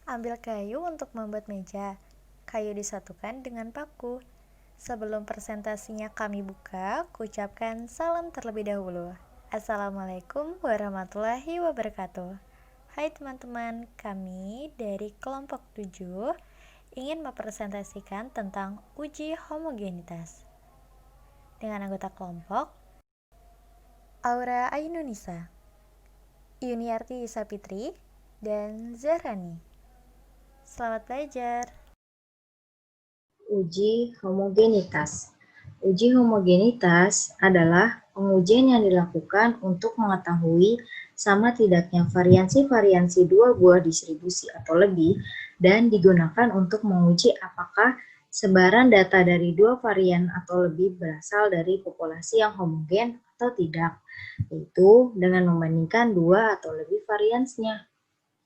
Ambil kayu untuk membuat meja. Kayu disatukan dengan paku. Sebelum presentasinya kami buka, kuucapkan salam terlebih dahulu. Assalamualaikum warahmatullahi wabarakatuh. Hai teman-teman, kami dari kelompok 7 ingin mempresentasikan tentang uji homogenitas. Dengan anggota kelompok, Aura Ainunisa, Yuniarti Sapitri, dan Zahrani. Selamat belajar. Uji homogenitas. Uji homogenitas adalah pengujian yang dilakukan untuk mengetahui sama tidaknya variansi-variansi dua buah distribusi atau lebih dan digunakan untuk menguji apakah sebaran data dari dua varian atau lebih berasal dari populasi yang homogen atau tidak, yaitu dengan membandingkan dua atau lebih variansinya.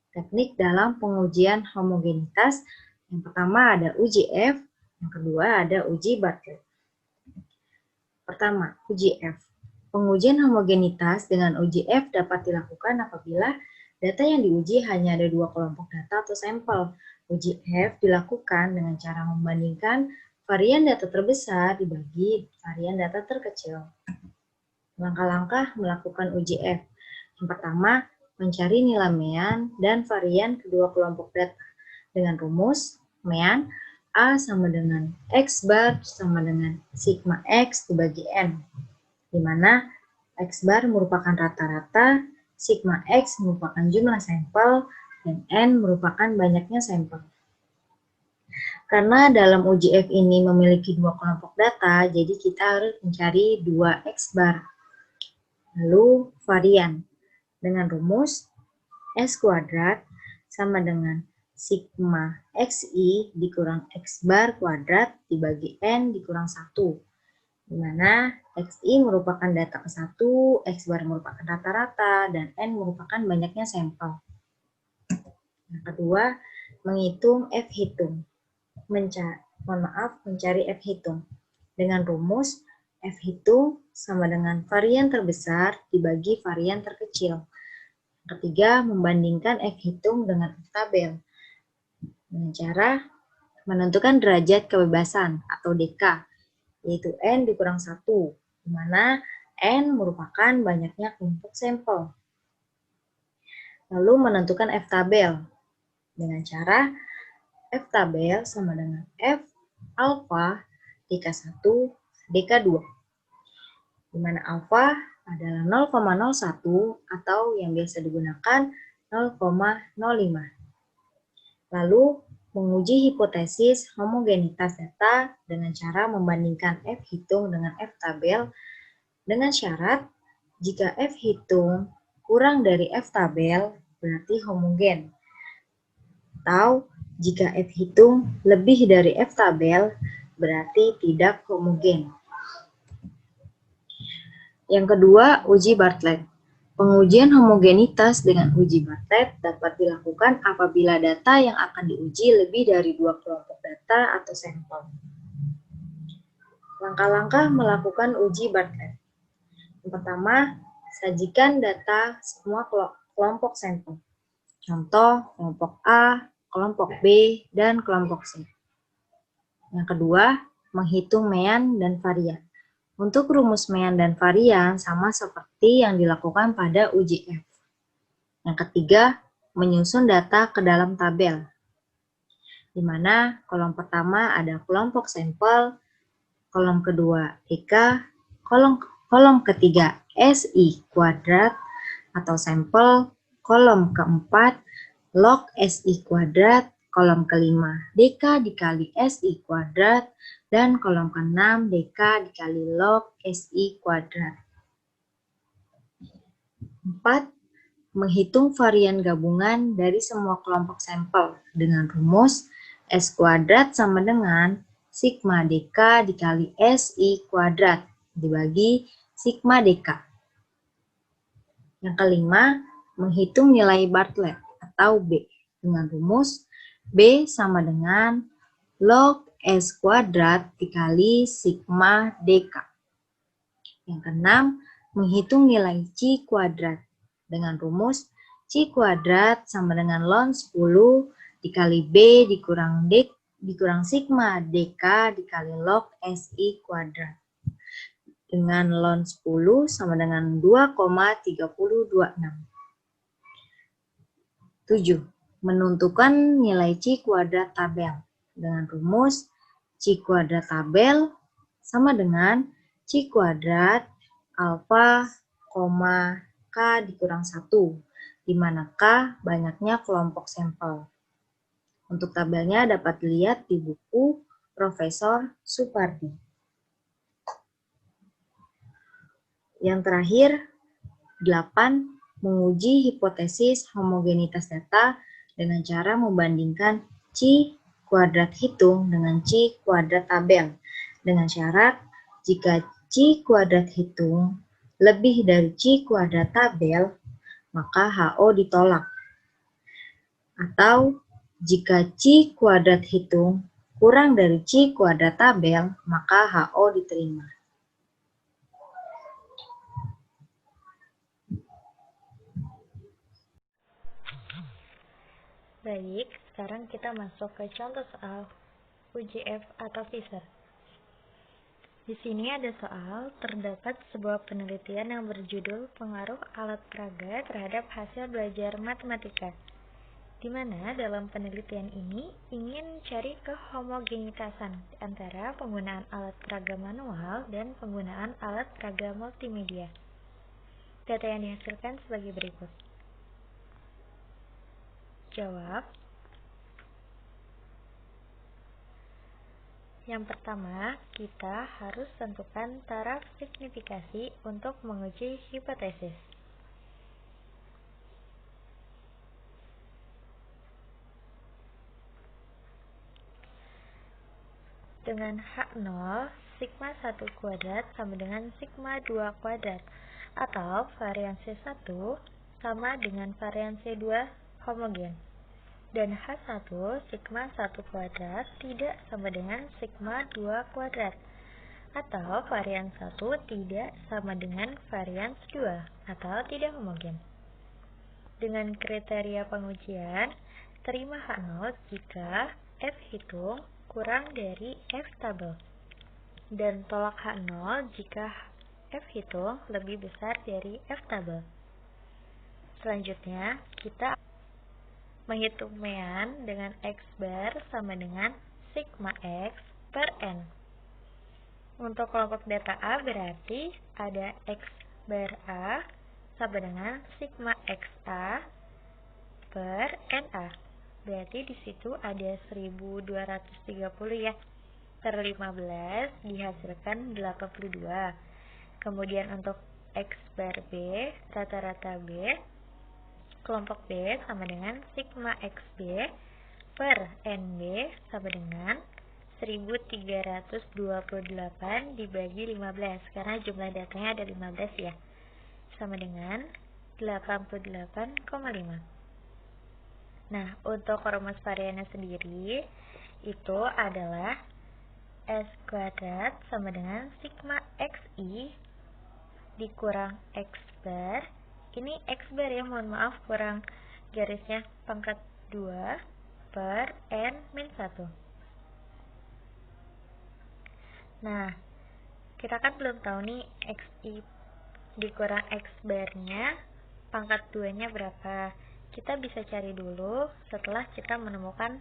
Teknik dalam pengujian homogenitas yang pertama ada uji F, yang kedua ada uji Bartlett. Pertama, uji F. Pengujian homogenitas dengan uji F dapat dilakukan apabila data yang diuji hanya ada dua kelompok data atau sampel. Uji F dilakukan dengan cara membandingkan varian data terbesar dibagi varian data terkecil. Langkah-langkah melakukan uji F. Yang pertama, mencari nilai mean dan varian kedua kelompok data. Dengan rumus, mean A sama dengan X bar sama dengan sigma X dibagi N, di mana X bar merupakan rata-rata, sigma X merupakan jumlah sampel, dan N merupakan banyaknya sampel. Karena dalam uji F ini memiliki dua kelompok data, jadi kita harus mencari dua X bar. Lalu varian. Dengan rumus S kuadrat sama dengan sigma XI dikurang X bar kuadrat dibagi N dikurang 1. Di mana XI merupakan data ke-1, X bar merupakan rata-rata, dan N merupakan banyaknya sampel. Yang kedua, menghitung F hitung. Mencari F hitung. Dengan rumus F hitung sama dengan varian terbesar dibagi varian terkecil. Ketiga, membandingkan F hitung dengan F tabel dengan cara menentukan derajat kebebasan atau DK, yaitu N dikurang 1, di mana N merupakan banyaknya kelompok sampel. Lalu menentukan F tabel dengan cara F tabel sama dengan F alfa DK1 DK2, di mana alfa adalah 0,01 atau yang biasa digunakan 0,05. Lalu, menguji hipotesis homogenitas data dengan cara membandingkan F hitung dengan F tabel dengan syarat jika F hitung kurang dari F tabel berarti homogen. Atau jika F hitung lebih dari F tabel berarti tidak homogen. Yang kedua, uji Bartlett. Pengujian homogenitas dengan uji Bartlett dapat dilakukan apabila data yang akan diuji lebih dari dua kelompok data atau sampel. Langkah-langkah melakukan uji Bartlett. Yang pertama, sajikan data semua kelompok sampel. Contoh, kelompok A, kelompok B, dan kelompok C. Yang kedua, menghitung mean dan varian. Untuk rumus mean dan varian sama seperti yang dilakukan pada uji F. Yang ketiga, menyusun data ke dalam tabel, di mana kolom pertama ada kelompok sampel, kolom kedua DK, kolom ketiga SI kuadrat atau sampel, kolom keempat log SI kuadrat, kolom kelima DK dikali SI kuadrat, dan kolom ke-6 DK dikali log SI kuadrat. 4. Menghitung varian gabungan dari semua kelompok sampel dengan rumus S kuadrat sama dengan sigma DK dikali SI kuadrat dibagi sigma DK. Yang kelima, menghitung nilai Bartlett atau B dengan rumus B sama dengan log S kuadrat dikali sigma DK. Yang keenam, menghitung nilai C kuadrat dengan rumus C kuadrat sama dengan ln 10 dikali B dikurang sigma DK dikali log SI kuadrat. Dengan ln 10 sama dengan 2,3026. 7. Menentukan nilai C kuadrat tabel. Dengan rumus C kuadrat tabel sama dengan C kuadrat alfa, K dikurang 1, di mana K banyaknya kelompok sampel. Untuk tabelnya dapat dilihat di buku Profesor Supardi. Yang terakhir, 8. Menguji hipotesis homogenitas data dengan cara membandingkan C kuadrat hitung dengan C kuadrat tabel. Dengan syarat, jika C kuadrat hitung lebih dari C kuadrat tabel, maka HO ditolak. Atau, jika C kuadrat hitung kurang dari C kuadrat tabel, maka HO diterima. Baik, sekarang kita masuk ke contoh soal UJF atau Fisher. Di sini ada soal, terdapat sebuah penelitian yang berjudul pengaruh alat peraga terhadap hasil belajar matematika, di mana dalam penelitian ini ingin cari kehomogenitasan antara penggunaan alat peraga manual dan penggunaan alat peraga multimedia. Data yang dihasilkan sebagai berikut. Jawab. Yang pertama, kita harus tentukan taraf signifikasi untuk menguji hipotesis. Dengan H0, sigma 1 kuadrat sama dengan sigma 2 kuadrat, atau variansi 1 sama dengan variansi 2 homogen. Dan H1 sigma 1 kuadrat tidak sama dengan sigma 2 kuadrat, atau varians 1 tidak sama dengan varians 2, atau tidak homogen. Dengan kriteria pengujian, terima H0 jika F hitung kurang dari F tabel, dan tolak H0 jika F hitung lebih besar dari F tabel. Selanjutnya, kita menghitung mean dengan X bar sama dengan sigma X per N. Untuk kelompok data A berarti ada X bar A sama dengan sigma XA per NA. Berarti di situ ada 1230 ya. Per 15 dihasilkan 82. Kemudian untuk X bar B, rata-rata B, kelompok B sama dengan sigma XB per NB sama dengan 1328 dibagi 15, karena jumlah datanya ada 15 ya, sama dengan 88,5. Nah, untuk rumus variannya sendiri itu adalah S kuadrat sama dengan sigma XI dikurang X bar. Ini X bar ya, mohon maaf kurang garisnya, pangkat 2 per N min 1. Nah, kita kan belum tahu nih XI dikurang X bar-nya pangkat 2-nya berapa. Kita bisa cari dulu setelah kita menemukan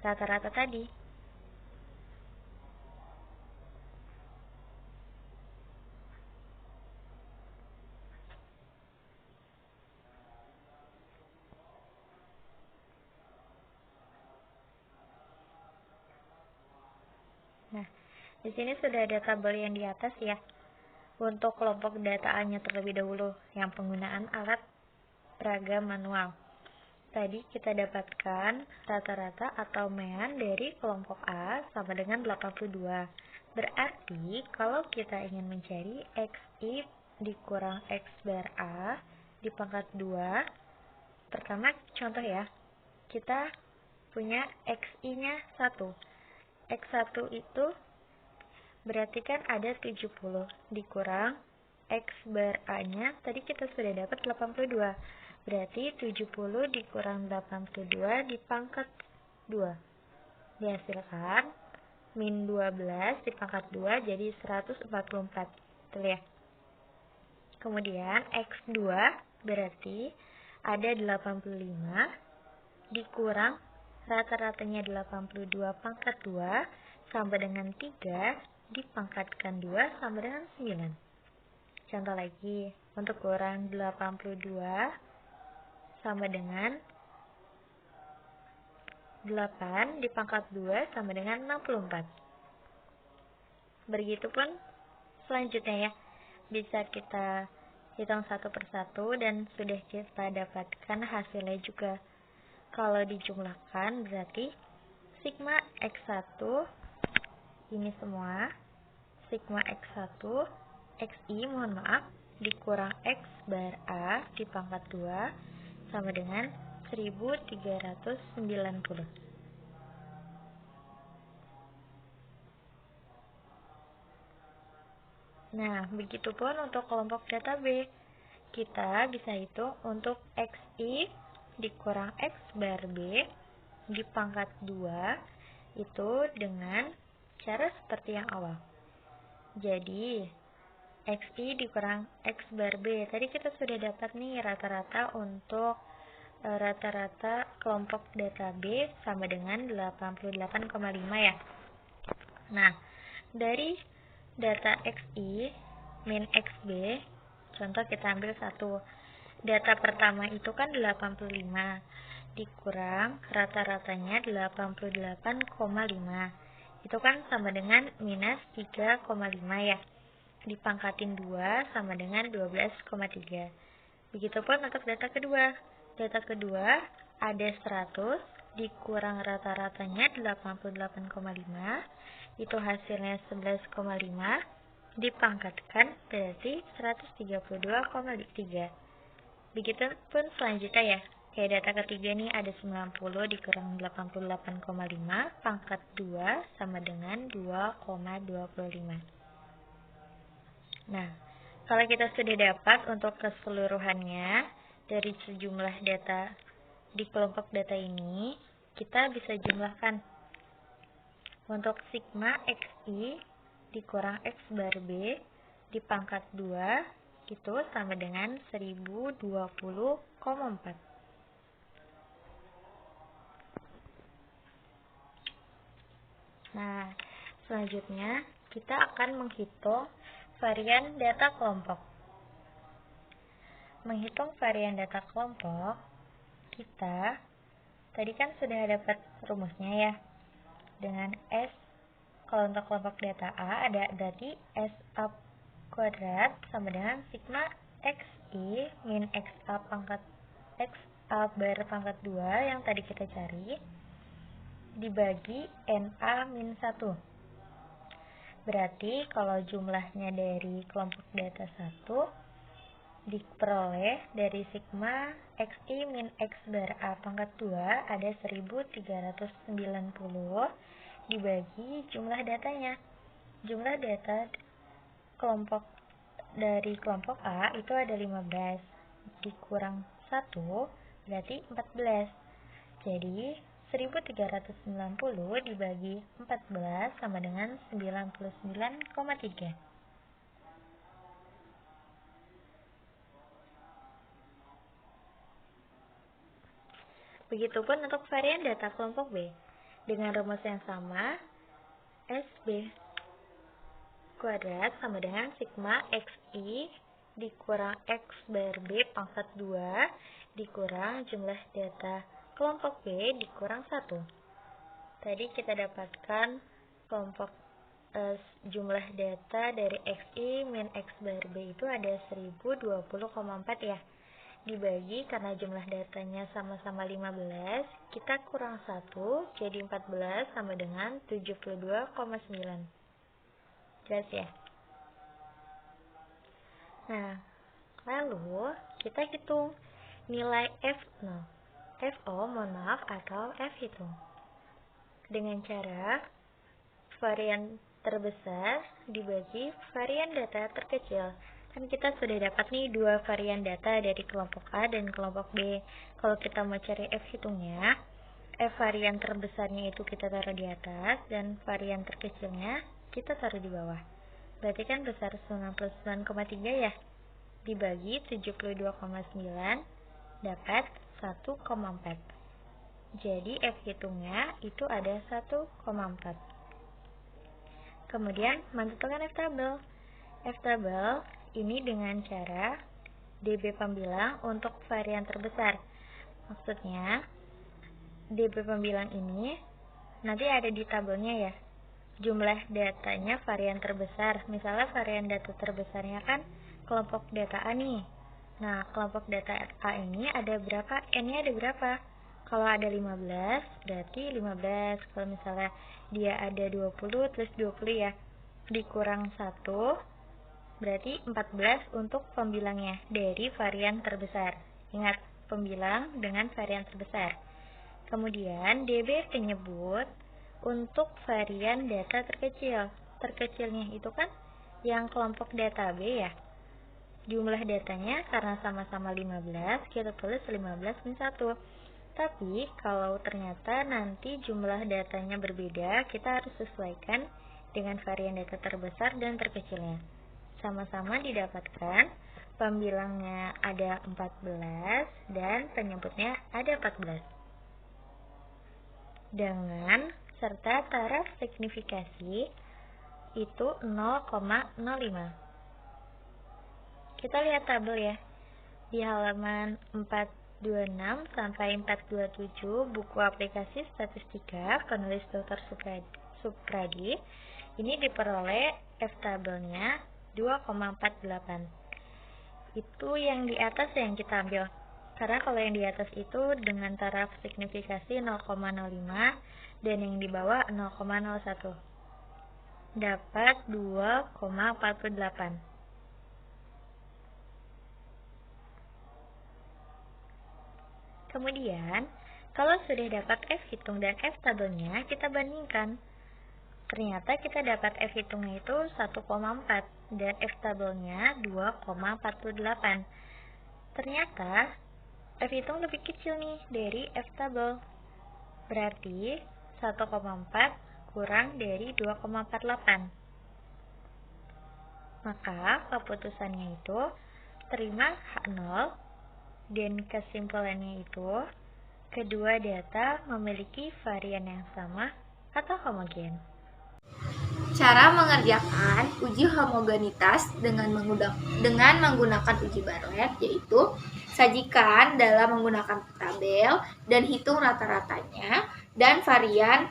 rata-rata tadi. Nah, di sini sudah ada tabel yang di atas ya. Untuk kelompok data A-nya terlebih dahulu, yang penggunaan alat peraga manual. Tadi kita dapatkan rata-rata atau mean dari kelompok A sama dengan 82. Berarti kalau kita ingin mencari XI dikurang X bar A di pangkat 2, pertama contoh ya, kita punya XI-nya 1. X1 itu berarti kan ada 70 dikurang X bar A-nya, tadi kita sudah dapat 82. Berarti 70 dikurang 82 di pangkat 2. Dihasilkan min 12 dipangkat 2 jadi 144. Betul ya? Kemudian X2 berarti ada 85 dikurang rata-ratanya 82 pangkat 2 sama dengan 3 dipangkatkan 2 sama dengan 9. Contoh lagi, untuk kurang 82 sama dengan 8 dipangkat 2 sama dengan 64. Begitupun selanjutnya ya. Bisa kita hitung satu persatu dan sudah kita dapatkan hasilnya juga. Kalau dijumlahkan berarti sigma X1 ini semua sigma X1 XI dikurang X bar A dipangkat 2 sama dengan 1390. Nah, begitupun untuk kelompok data B. Kita bisa hitung untuk XI dikurang X bar B dipangkat 2 itu dengan cara seperti yang awal. Jadi, XI dikurang X bar B. Tadi kita sudah dapat nih rata-rata untuk rata-rata kelompok data B sama dengan 88,5 ya. Nah, dari data XI min XB, contoh kita ambil satu. Data pertama itu kan 85 dikurang rata-ratanya 88,5. Itu kan sama dengan minus 3,5 ya. Dipangkatin 2 sama dengan 12,3. Begitupun untuk data kedua. Data kedua ada 100 dikurang rata-ratanya 88,5. Itu hasilnya 11,5 dipangkatkan berarti 132,3. Begitupun selanjutnya ya. Kayak data ketiga nih ada 90 dikurang 88,5 pangkat 2 sama dengan 2,25. Nah, kalau kita sudah dapat untuk keseluruhannya dari sejumlah data di kelompok data ini, kita bisa jumlahkan. Untuk sigma XI dikurang X bar B dipangkat 2 itu sama dengan 1020,4. Nah, selanjutnya kita akan menghitung varian data kelompok. Menghitung varian data kelompok, kita tadi kan sudah dapat rumusnya ya. Dengan S, kalau untuk kelompok data A ada berarti S A kuadrat sama dengan sigma XI min XA pangkat XA bar pangkat 2 yang tadi kita cari dibagi NA min 1. Berarti kalau jumlahnya dari kelompok data 1 diperoleh dari sigma XI min X bar A pangkat 2 ada 1390 dibagi jumlah datanya. Jumlah data kelompok dari kelompok A itu ada 15 dikurang 1 berarti 14. Jadi 1390 dibagi 14 sama dengan 99,3. Begitupun untuk varian data kelompok B. Dengan rumus yang sama, SB kuadrat sama dengan sigma XI dikurang X bar B pangkat 2 dikurang jumlah data kelompok B dikurang 1. Tadi kita dapatkan kelompok jumlah data dari XI min X bar B itu ada 1020,4 ya. Dibagi karena jumlah datanya sama-sama 15, kita kurang 1 jadi 14 sama dengan 72,9. Jelas ya? Nah, lalu kita hitung nilai FO atau F hitung dengan cara varian terbesar dibagi varian data terkecil. Kan kita sudah dapat nih dua varian data dari kelompok A dan kelompok B. Kalau kita mau cari F hitungnya, varian terbesarnya itu kita taruh di atas dan varian terkecilnya kita taruh di bawah. Berarti kan besar 99,3 ya. Dibagi 72,9 dapat 1,4. Jadi F hitungnya itu ada 1,4. Kemudian menentukan F tabel. F tabel ini dengan cara DB pembilang untuk varian terbesar. Maksudnya DB pembilang ini nanti ada di tabelnya ya. Jumlah datanya varian terbesar. Misalnya varian data terbesarnya kan kelompok data A nih. Nah, kelompok data A ini ada berapa? N-nya ada berapa? Kalau ada 15, berarti 15. Kalau misalnya dia ada 20, terus 20 ya. Dikurang 1, berarti 14 untuk pembilangnya dari varian terbesar. Ingat, pembilang dengan varian terbesar. Kemudian DB penyebut untuk varian data terkecil. Terkecilnya itu kan yang kelompok data B ya. Jumlah datanya karena sama-sama 15, kita tulis 15 min 1. Tapi kalau ternyata nanti jumlah datanya berbeda, kita harus sesuaikan dengan varian data terbesar dan terkecilnya. Sama-sama didapatkan, pembilangnya ada 14 dan penyebutnya ada 14. Dengan serta taraf signifikasi itu 0,05. Kita lihat tabel ya. Di halaman 426 sampai 427 buku aplikasi statistika penulis Dr. Supradi, ini diperoleh F tabelnya 2,48. Itu yang di atas yang kita ambil. Karena kalau yang di atas itu dengan taraf signifikasi 0,05 dan yang di bawah 0,01. Dapat 2,48. Kemudian, kalau sudah dapat F hitung dan F tabelnya, kita bandingkan. Ternyata kita dapat F hitungnya itu 1,4 dan F tabelnya 2,48. Ternyata F hitung lebih kecil nih dari F tabel. Berarti 1,4 kurang dari 2,48. Maka keputusannya itu terima H0 dan kesimpulannya itu kedua data memiliki varian yang sama atau homogen. Cara mengerjakan uji homogenitas dengan menggunakan uji Bartlett yaitu sajikan dalam menggunakan tabel dan hitung rata-ratanya dan varian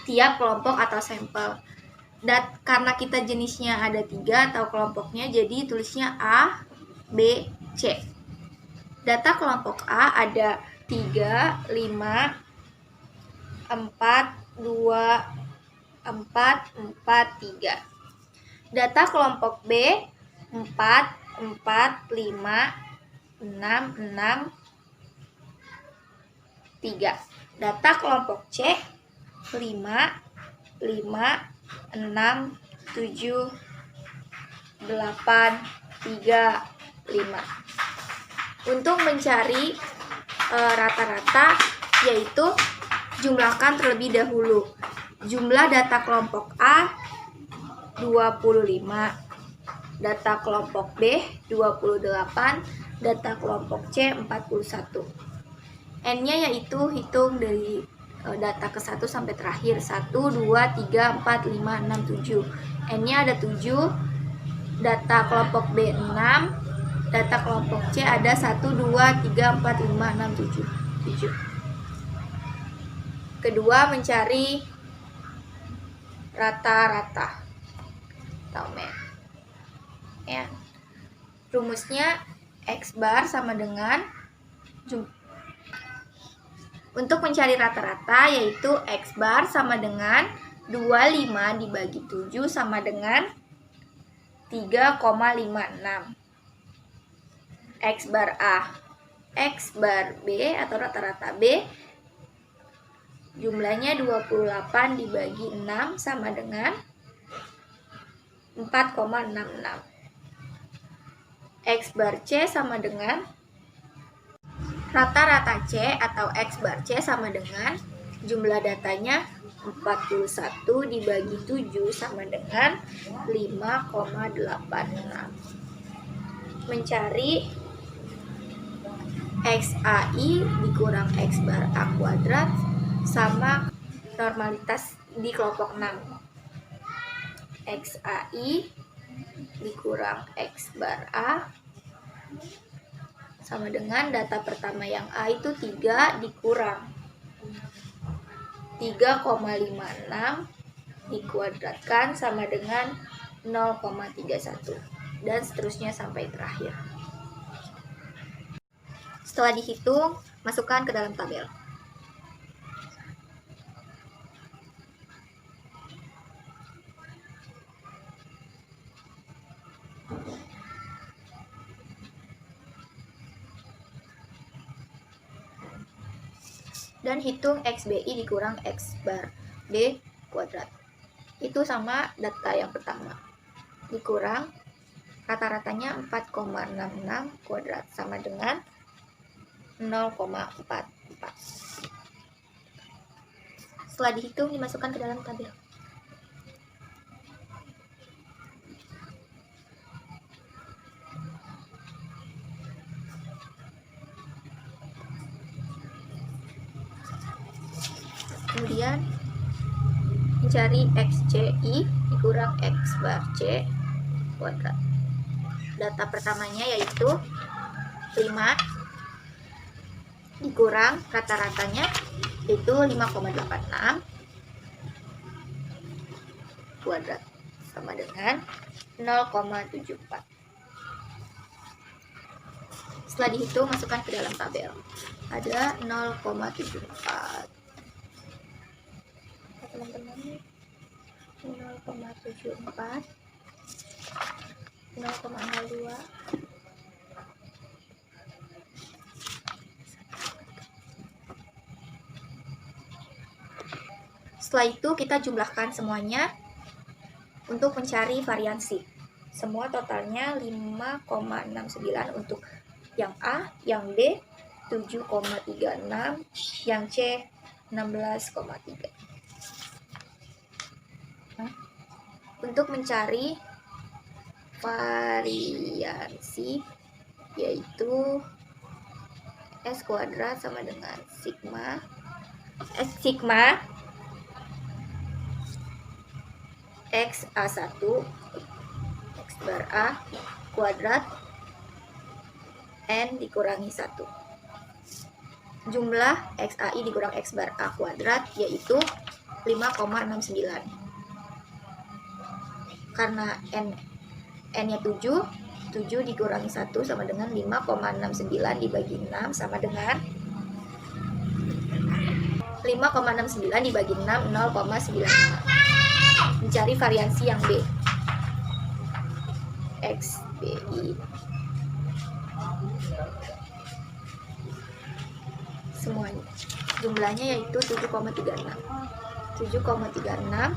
tiap kelompok atau sampel. Dan karena kita jenisnya ada 3 atau kelompoknya, jadi tulisnya A, B, C. Data kelompok A ada 3, 5, 4, 2, 4, 4, 3. Data kelompok B 4, 4, 5, 6, 6, 3. Data kelompok C 5, 5, 6, 7, 8, 3, 5. Untuk mencari rata-rata yaitu jumlahkan terlebih dahulu. Jumlah data kelompok A 25, data kelompok B 28, data kelompok C 41. N-nya yaitu hitung dari data ke 1 sampai terakhir 1, 2, 3, 4, 5, 6, 7. N-nya ada 7, data kelompok B 6, data kelompok C ada 1, 2, 3, 4, 5, 6, 7. Kedua, mencari rata-rata atau mean. Ya. Rumusnya X bar sama dengan untuk mencari rata-rata yaitu X bar sama dengan 25 dibagi 7 sama dengan 3,56. X bar A, X bar B atau rata-rata B jumlahnya 28 dibagi 6 sama dengan 4,66. X bar C sama dengan rata-rata C atau X bar C sama dengan Jumlah datanya 41 dibagi 7 sama dengan 5,86. Mencari XAI dikurang X bar A kuadrat sama normalitas di kelompok 6. XAI dikurang X bar A sama dengan data pertama yang A itu 3 dikurang 3,56 dikuadratkan sama dengan 0,31 dan seterusnya sampai terakhir. Setelah dihitung, masukkan ke dalam tabel. Dan hitung XBI dikurang X bar B kuadrat. Itu sama data yang pertama. Dikurang rata-ratanya 4,66 kuadrat sama dengan 0,44. Setelah dihitung, dimasukkan ke dalam tabel. Kemudian mencari XCI dikurang X bar C kuadrat. Data pertamanya yaitu 5 dikurang rata-ratanya yaitu 5,86 kuadrat sama dengan 0,74. Setelah dihitung, masukkan ke dalam tabel. Ada 0,74. Teman-teman, 0,74, 0,02, setelah itu kita jumlahkan semuanya untuk mencari variansi. Semua totalnya 5,69 untuk yang A, yang B 7,36, yang C 16,3. Untuk mencari variansi yaitu S kuadrat sama dengan sigma X A1 X bar A kuadrat N dikurangi 1. Jumlah XAI dikurang X bar A kuadrat yaitu 5,69. Karena N-nya 7 dikurangi 1 sama dengan 5,69 dibagi 6 sama dengan 5,69 dibagi 6, 0,95. Mencari variansi yang B. XBI. Semuanya. Jumlahnya yaitu 7,36. 7,36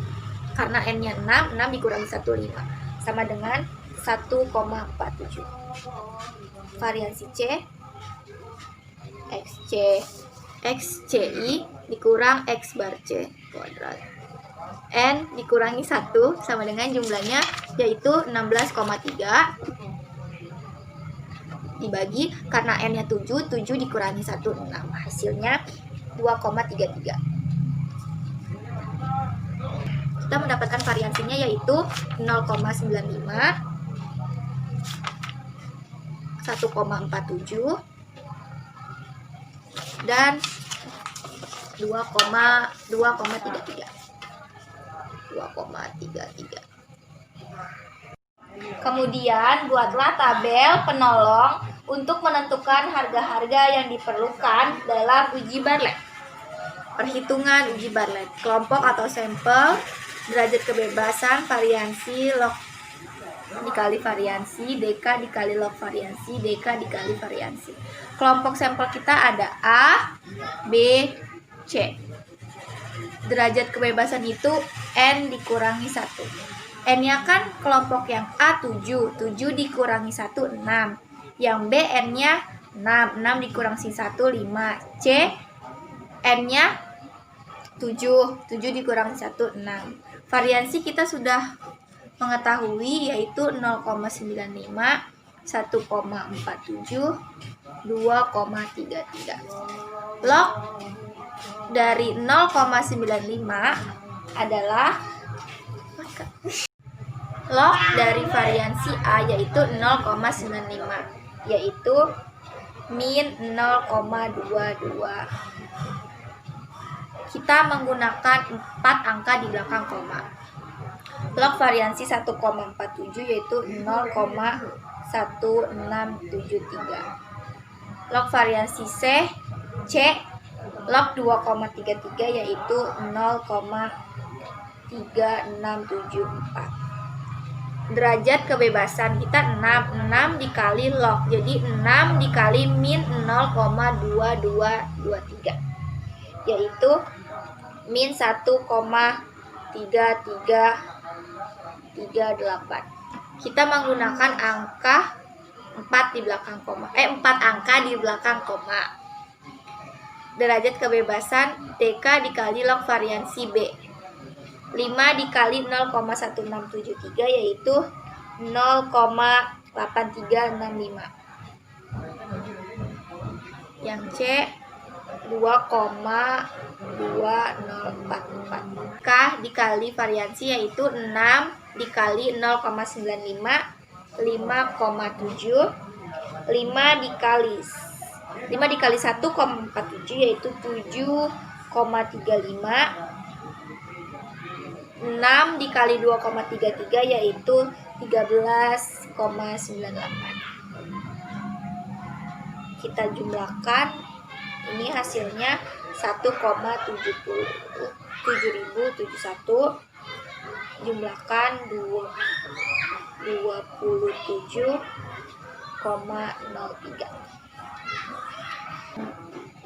karena N-nya 6 dikurangi 1, 5 sama dengan 1,47. Variansi C XCI dikurang X bar C kuadrat N dikurangi 1 sama dengan jumlahnya yaitu 16,3 dibagi karena N-nya 7 dikurangi 1, 6. Hasilnya 2,33. Kita mendapatkan variansinya yaitu 0,95, 1,47 dan 2,33. Kemudian buatlah tabel penolong untuk menentukan harga-harga yang diperlukan dalam uji Bartlett. Perhitungan uji Bartlett, kelompok atau sampel, derajat kebebasan, variansi, log dikali variansi, DK dikali log variansi, DK dikali variansi. Kelompok sampel kita ada A, B, C. Derajat kebebasan itu N dikurangi 1. N-nya kan kelompok yang A 7 dikurangi 1, 6. Yang B N-nya 6 dikurangi 1, 5. C N-nya 7 dikurang 1, 6. Variansi kita sudah mengetahui yaitu 0,95, 1,47, 2,33. Log dari 0,95 adalah log dari variansi A yaitu 0,95, yaitu min 0,22. Kita menggunakan 4 angka di belakang koma. Log variansi 1,47 yaitu 0,1673. Log variansi C log 2,33 yaitu 0,3674. Derajat kebebasan kita 6 dikali log, jadi 6 dikali min 0,2223 yaitu min 1,3338. Kita menggunakan angka 4 di belakang koma, 4 angka di belakang koma. Derajat kebebasan DK dikali log variansi B, 5 dikali 0,1673 yaitu 0,8365. Yang C 2,2044. K dikali variansi yaitu 6 dikali 0,95, 5,7. 5 dikali 1,47 yaitu 7,35. 6 dikali 2,33 yaitu 13,98. Kita jumlahkan, ini hasilnya 1,7071. Jumlahkan 27,03.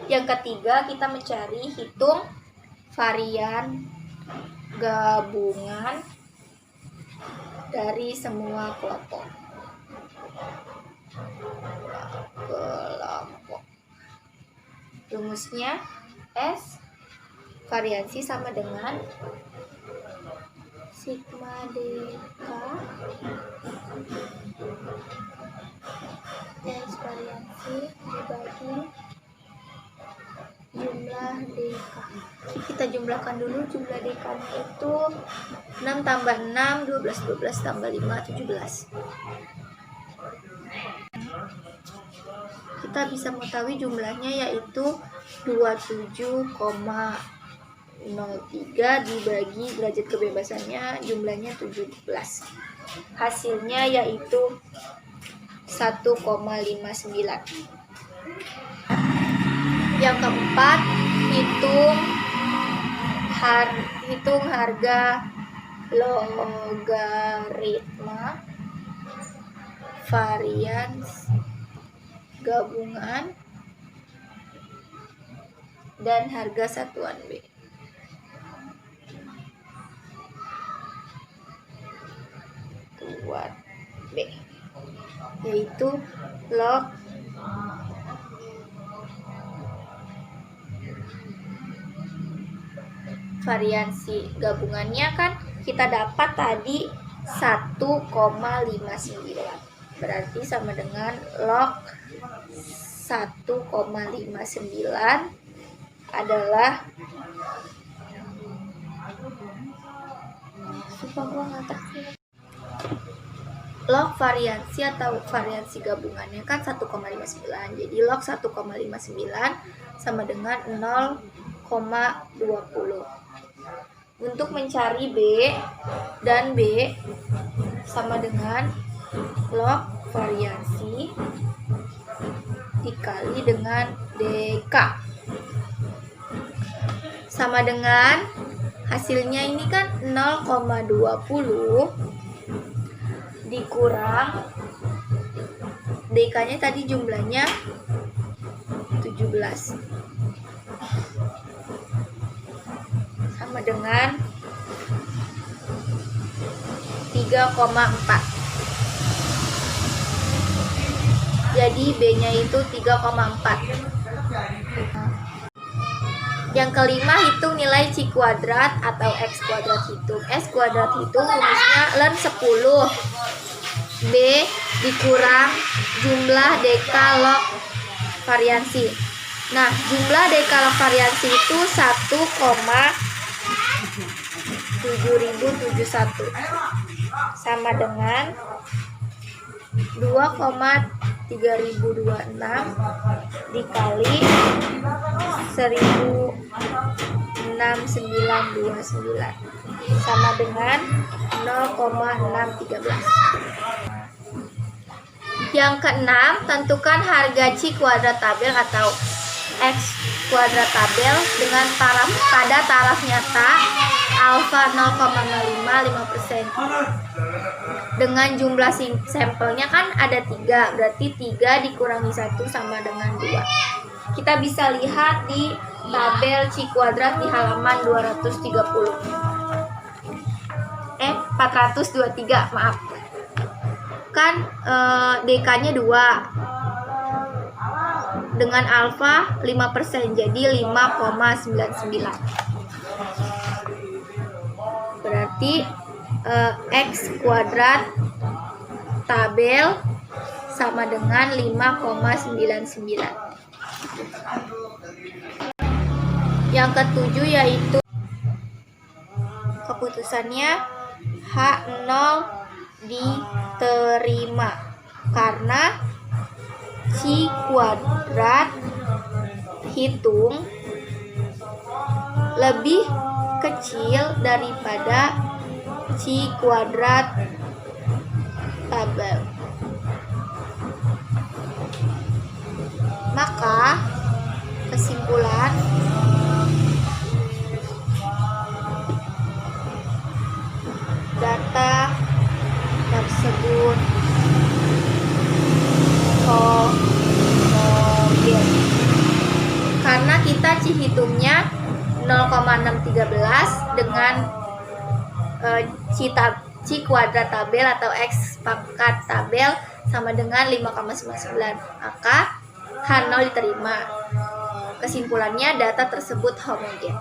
Yang ketiga, kita mencari hitung varian gabungan dari semua kelompok. Rumusnya S variansi sama dengan sigma DK S variansi dibagi jumlah DK. Kita jumlahkan dulu jumlah DK-nya itu 6 tambah 6, 12 tambah 5, 17. Kita bisa mengetahui jumlahnya yaitu 27,03 dibagi derajat kebebasannya jumlahnya 17. Hasilnya yaitu 1,59. Yang keempat, hitung harga logaritma varians gabungan dan harga satuan B. Satuan B yaitu log variansi gabungannya kan kita dapat tadi 1,59, berarti sama dengan log 1,59 adalah log variansi atau variansi gabungannya kan 1,59, jadi log 1,59 sama dengan 0,20. Untuk mencari B dan B sama dengan log variansi dikali dengan DK sama dengan hasilnya ini kan 0,20 dikurang DK-nya tadi jumlahnya 17 sama dengan 3,4. Jadi B-nya itu 3,4. Yang kelima, hitung nilai C kuadrat atau X kuadrat hitung. S kuadrat hitung rumusnya ln 10 B dikurang jumlah dekalog variansi. Nah, jumlah dekalog variansi itu 1,7071 sama dengan 2,3026 dikali 1.6929 sama dengan 0,613. Yang keenam, tentukan harga C kuadrat tabel atau X kuadrat tabel dengan pada taraf nyata alfa 0,05%. Dengan jumlah sampelnya kan ada 3, berarti 3 dikurangi 1 sama dengan 2. Kita bisa lihat di tabel C kuadrat di halaman 423, maaf. Kan DK-nya 2 dengan alfa 5%, jadi 5,99. Berarti X kuadrat tabel sama dengan 5,99. Yang ketujuh yaitu keputusannya H0 diterima karena C kuadrat hitung lebih kecil daripada C kuadrat tabel. Maka kesimpulan data tersebut homogen karena kita C hitungnya 0,613 dengan C kuadrat tabel atau X pangkat tabel sama dengan 5,99, maka H0 diterima. Kesimpulannya data tersebut homogen.